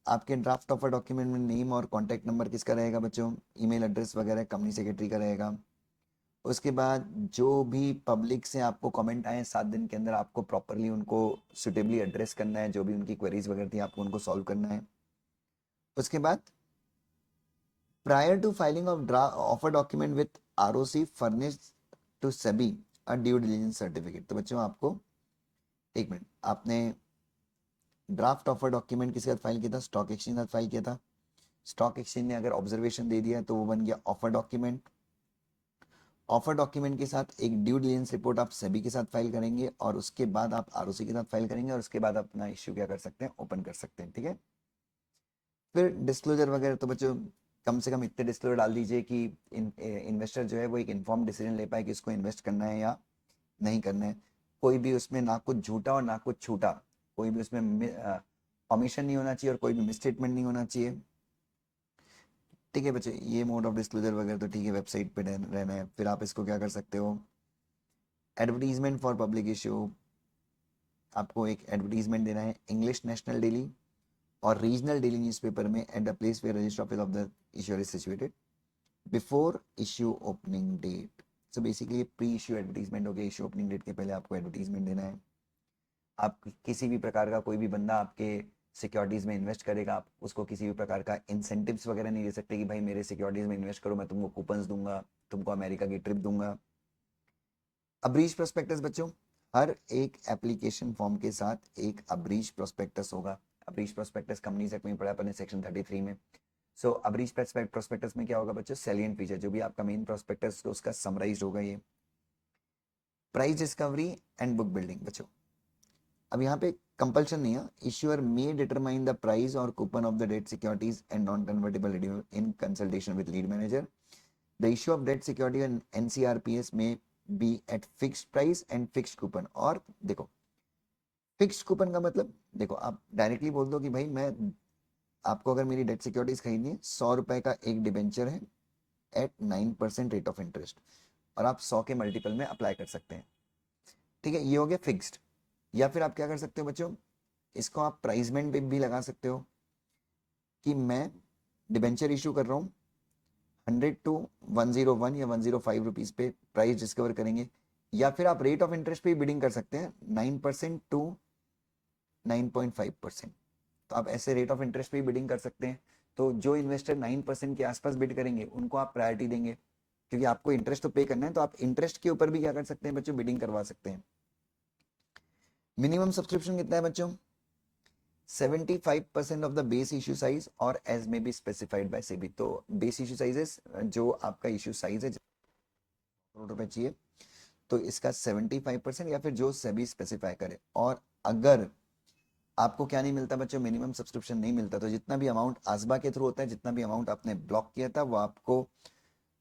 आपके ड्राफ्ट ऑफर डॉक्यूमेंट में नेम और कॉन्टैक्ट नंबर किसका रहेगा बच्चों, ईमेल एड्रेस वगैरह कंपनी सेक्रेटरी का रहेगा। उसके बाद जो भी पब्लिक से आपको कमेंट आए 7 दिन के अंदर आपको प्रॉपरली उनको सुटेबली एड्रेस करना है, जो भी उनकी क्वेरीज वगैरह थी आपको उनको सॉल्व करना है। उसके बाद prior to filing of offer document with ROC furnished to SEBI a due diligence certificate. तो बच्चों आपको एक मिनट, आपने ड्राफ्ट ऑफर डॉक्यूमेंट किसके साथ फाइल किया था, स्टॉक एक्सचेंज के साथ फाइल किया था। स्टॉक एक्सचेंज ने अगर ऑब्जर्वेशन दे दिया तो वो बन गया ऑफर डॉक्यूमेंट। ऑफर डॉक्यूमेंट के साथ एक ड्यू डिलिजेंस रिपोर्ट आप सेबी के साथ फाइल करेंगे और उसके बाद आप आरओसी के साथ फाइल करेंगे और उसके बाद अपना इश्यू क्या कर सकते हैं, ओपन कर सकते हैं, ठीक है। फिर डिस्क्लोजर वगैरह तो बच्चों कम से कम इतने डिस्क्लोजर डाल दीजिए कि इन्वेस्टर जो है वो एक इन्फॉर्म डिसीजन ले पाए कि इसको इन्वेस्ट करना है या नहीं करना है। कोई भी उसमें ना कुछ झूठा और ना कुछ छूटा, कोई भी उसमें कमीशन नहीं होना चाहिए और कोई भी मिसस्टेटमेंट नहीं होना चाहिए, ठीक है बच्चे। ये मोड ऑफ डिस्क्लोजर वगैरह तो ठीक है, वेबसाइट पे रहना है। फिर आप इसको क्या कर सकते हो, एडवर्टीजमेंट फॉर पब्लिक इश्यू, आपको एक एडवर्टीजमेंट देना है इंग्लिश नेशनल डेली और रीजनल डेली न्यूज़पेपर में at the place where register office of the issuer is situated before issue opening date. So basically pre issue advertisement हो गया, issue opening date के पहले आपको एडवर्टीजमेंट देना है। आप किसी भी प्रकार का कोई भी बंदा आपके सिक्योरिटीज़ में इन्वेस्ट करेगा, आप उसको किसी भी प्रकार का इंसेंटिव्स वगैरह नहीं दे सकते कि भाई मेरे सिक्योरिटीज़ में इन्वेस्ट करो, मैं तुमको कूपन्स दूंगा, तुमको अमेरिका की ट्रिप दूंगा। अब्रीज प्रोस्पेक्टस बच्चों, हर एक एप्लीकेशन फॉर्म के साथ एक अब्रीज प्रोस्पेक्टस होगा। अब्रीज प्रोस्पेक्टस कंपनीज एक्ट में पढ़ा अपने सेक्शन 33 में। सो अब्रीज प्रोस्पेक्टस में क्या होगा बच्चों, सैलिएंट फीचर जो भी आपका मेन प्रोस्पेक्टस तो उसका समराइज होगा ये। Price discovery and book building बच्चों, अब यहाँ पे कंपल्शन नहीं है, issuer may determine the price और coupon of the debt securities and non convertible in consultation with lead manager. The issue of debt security and NCRPS may be at fixed price and fixed coupon. और देखो fixed coupon का मतलब, देखो आप directly बोल दो कि भाई मैं आपको अगर मेरी डेट सिक्योरिटीज खरीदनी है, 100 रुपए का एक डिबेंचर है एट 9% रेट ऑफ इंटरेस्ट और आप 100 के मल्टीपल में अप्लाई कर सकते हैं, ठीक है, ये हो गया फिक्स्ड। या फिर आप क्या कर सकते हो बच्चों, इसको आप प्राइसमेंट पे भी लगा सकते हो कि मैं डिबेंचर इशू कर रहा हूँ 100 टू 101 या 105 रुपीज पे प्राइस डिस्कवर करेंगे। या फिर आप रेट ऑफ इंटरेस्ट पे बिडिंग कर सकते हैं 9% टू 9.5%। तो आप ऐसे रेट ऑफ इंटरेस्ट पे बिडिंग कर सकते हैं। तो जो इन्वेस्टर 9% के आसपास बिड करेंगे उनको आप प्रायोरिटी देंगे, क्योंकि आपको इंटरेस्ट तो पे करना है, तो आप इंटरेस्ट के ऊपर भी क्या कर सकते हैं बच्चों, बिडिंग करवा सकते हैं। मिनिमम सब्सक्रिप्शन कितना है बच्चों, 75% of the base issue size और एज में बी स्पेसिफाइड बाय सेबी। तो बेस इश्यू साइजेस जो आपका इश्यू साइज है करोड़ रुपए चाहिए तो इसका 75% या फिर जो सेबी स्पेसिफाई करे। और अगर आपको क्या नहीं मिलता बच्चों, मिनिमम सब्सक्रिप्शन नहीं मिलता, तो जितना भी अमाउंट आसबा के थ्रू होता है, जितना भी अमाउंट आपने ब्लॉक किया था वो आपको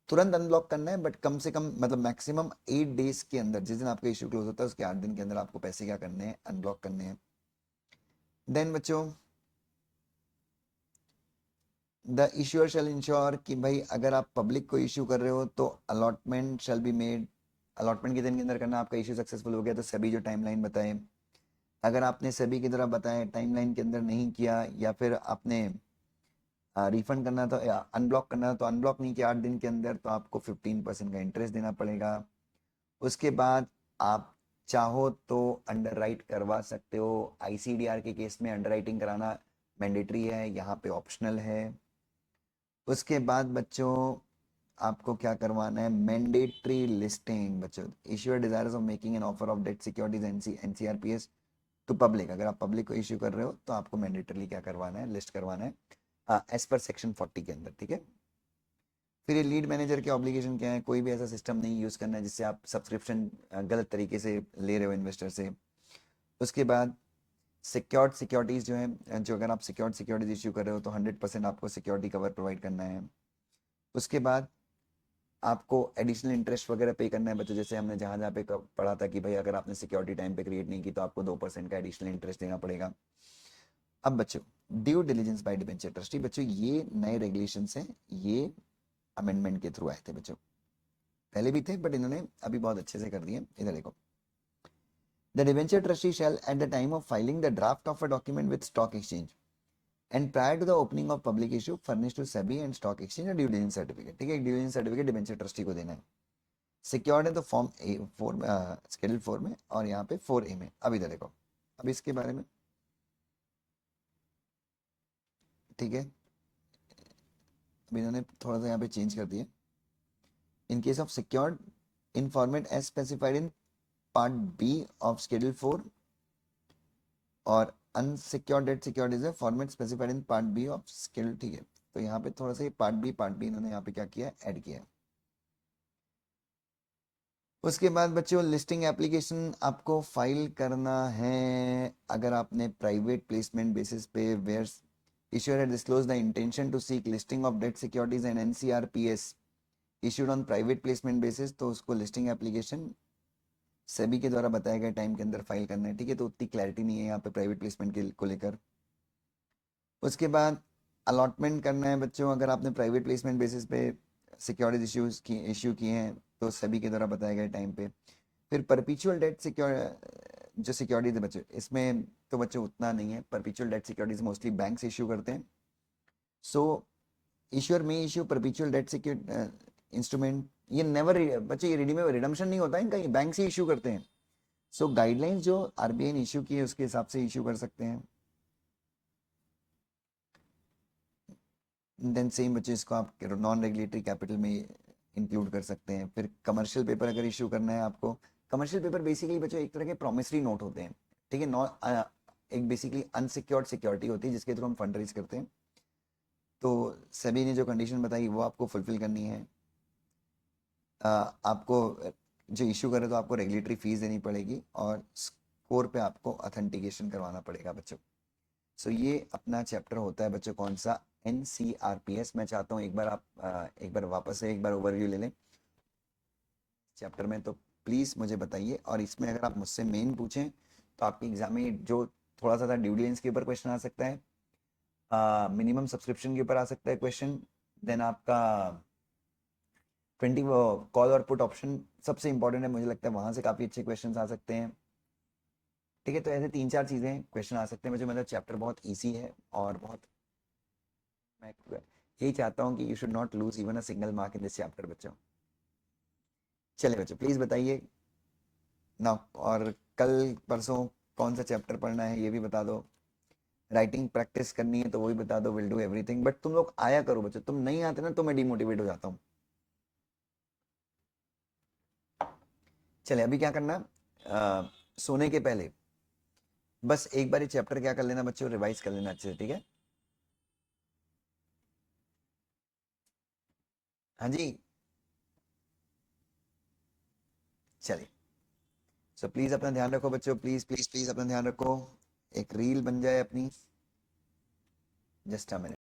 तुरंत अनब्लॉक करना है। बट कम से कम मतलब मैक्सिमम 8 डेज के अंदर, जिस दिन आपका इश्यू क्लोज होता है उसके 8 दिन के अंदर आपको पैसे क्या करने हैं, अनब्लॉक करने हैं। देन बच्चों द इश्यूअर शैल इंश्योर कि भाई अगर आप पब्लिक को इश्यू कर रहे हो तो allotment shell be made, allotment के दिन के अंदर करना। आपका इश्यू सक्सेसफुल हो गया तो सभी जो टाइमलाइन बताएं, अगर आपने सभी की तरह बताएं टाइमलाइन के अंदर नहीं किया या फिर आपने रिफंड करना था या अनब्लॉक करना था तो अनब्लॉक नहीं किया 8 दिन के अंदर तो आपको 15% का इंटरेस्ट देना पड़ेगा। उसके बाद आप चाहो तो अंडर राइट करवा सकते हो। आईसीडीआर के केस में अंडर राइटिंग कराना मैंडेटरी है, यहाँ पे ऑप्शनल है। उसके बाद बच्चों आपको क्या करवाना है, मैंडेटरी लिस्टिंग बच्चों। Issuer desirous of making an offer of debt securities NCRPS to public, अगर आप पब्लिक को इश्यू कर रहे हो तो आपको मैंडेटरली क्या करवाना है, लिस्ट करवाना है एज पर सेक्शन 40 के अंदर, ठीक है। फिर ये लीड मैनेजर के ऑब्लिगेशन क्या है, कोई भी ऐसा सिस्टम नहीं यूज़ करना है जिससे आप सब्सक्रिप्शन गलत तरीके से ले रहे हो इन्वेस्टर से। उसके बाद सिक्योर्ड सिक्योरिटीज़ जो है, जो अगर आप सिक्योर्ड सिक्योरिटीज इशू कर रहे हो तो 100% आपको सिक्योरिटी कवर प्रोवाइड करना है। उसके बाद आपको एडिशनल इंटरेस्ट वगैरह पे करना है बच्चों, जैसे हमने जहाँ जहाँ पे पढ़ा था कि भाई अगर आपने सिक्योरिटी टाइम पे क्रिएट नहीं की तो आपको 2% का एडिशनल इंटरेस्ट देना पड़ेगा। अब बच्चों due diligence by debenture trustee, बच्चों ये नए रेगुलेशंस हैं, ये अमेंडमेंट के थ्रू आए थे बच्चों, पहले भी थे बट इन्होंने अभी बहुत अच्छे से कर दिए। इधर देखो, the debenture trustee shall at the time of filing the draft of a document with stock exchange and prior to the opening of public issue furnish to SEBI and stock exchange due diligence certificate, ठीक है। Due diligence certificate debenture trustee को देना है, secured है तो form ए 4 schedule 4 में और यहाँ पे 4A में। अब इधर देखो, अब इसके बारे में, ठीक है, अब इन्होंने थोड़ा सा यहाँ पे चेंज कर दिया। In case of secured in format as specified in part B of schedule 4 और अनसिक्योर्ड डेट सिक्योरिटीज है format specified in part B of schedule, ठीक है। तो यहाँ पे थोड़ा सा ये पार्ट बी इन्होंने यहाँ पे क्या किया है, ऐड किया है। उसके बाद बच्चों लिस्टिंग एप्लीकेशन आपको फाइल करना है अगर आपने प्राइवेट प्लेसमेंट बेसिस पे where issuer had disclosed the intention to seek listing of debt securities and NCRPS issued on private placement basis, तो उसको लिस्टिंग एप्लीकेशन सेबी के द्वारा बताए गए टाइम के अंदर फाइल करना है, ठीक है। तो उतनी क्लैरिटी नहीं है यहाँ पे प्राइवेट प्लेसमेंट के को लेकर। उसके बाद अलॉटमेंट करना है बच्चों, अगर आपने प्राइवेट प्लेसमेंट बेसिस पे सिक्योरिटीज इश्यू किए हैं तो सेबी के द्वारा बताए गए टाइम पे। फिर परपिचुअल डेट जो सिक्योरिटीज है बच्चों, इसमें तो बच्चों उतना नहीं है, perpetual debt securities mostly bank से इशू करते हैं। सो इश्यूअर में issue perpetual debt secure instrument, ये नेवर बच्चों ये रिडम्पशन नहीं होता है इनका, ये बैंक से इशू करते हैं। सो गाइडलाइंस जो आरबीआई ने इशू की है उसके हिसाब से इशू कर सकते हैं। देन सेम बच्चे इसको आप नॉन रेगुलेटरी कैपिटल में इंक्लूड कर सकते हैं। फिर कमर्शियल पेपर अगर इशू करना है आपको, कमर्शियल पेपर बेसिकली बच्चों एक तरह के प्रॉमिसरी नोट होते हैं, ठीक है। नॉन एक बेसिकली अनसिक्योर्ड सिक्योरिटी होती है जिसके थ्रू हम फंड रेज करते हैं। तो सेबी ने जो कंडीशन बताई वो आपको फुलफिल करनी है। आपको जो इशू करे तो आपको रेगुलेटरी फीस देनी पड़ेगी और स्कोर पे आपको ऑथेंटिकेशन करवाना पड़ेगा बच्चों। सो ये अपना चैप्टर होता है बच्चों कौन सा, NCRPS। मैं चाहता हूँ एक बार आप एक बार वापस से एक बार ओवरव्यू ले लें चैप्टर में, तो प्लीज़ मुझे बताइए। और इसमें अगर आप मुझसे मेन पूछें तो आपके एग्जाम में जो थोड़ा सा था ड्यू डिलिजेंस के ऊपर क्वेश्चन आ सकता है, मिनिमम सब्सक्रिप्शन के ऊपर आ सकता है क्वेश्चन, देन आपका 20 कॉल और पुट ऑप्शन सबसे इंपॉर्टेंट है, मुझे लगता है वहां से काफ़ी अच्छे क्वेश्चन आ सकते हैं, ठीक है। तो ऐसे 3-4 चीज़ें क्वेश्चन आ सकते हैं मुझे, मतलब चैप्टर बहुत ईजी है और बहुत, मैं यही चाहता हूँ कि you should not lose even a single mark in this chapter बच्चों। चलिए बच्चों प्लीज़ बताइए ना, और कल परसों कौन सा चैप्टर पढ़ना है ये भी बता दो। राइटिंग प्रैक्टिस करनी है तो वो भी बता दो, विल डू एवरीथिंग, बट तुम लोग आया करो बच्चों, तुम नहीं आते ना तो मैं डिमोटिवेट हो जाता हूँ। चले अभी क्या करना, सोने के पहले बस एक बार ये चैप्टर क्या कर लेना बच्चों, रिवाइज कर लेना अच्छे से, ठीक है। हाँ जी, चलिए। सो प्लीज अपना ध्यान रखो बच्चों, प्लीज प्लीज प्लीज अपना ध्यान रखो, एक रील बन जाए अपनी, जस्ट अ मिनट।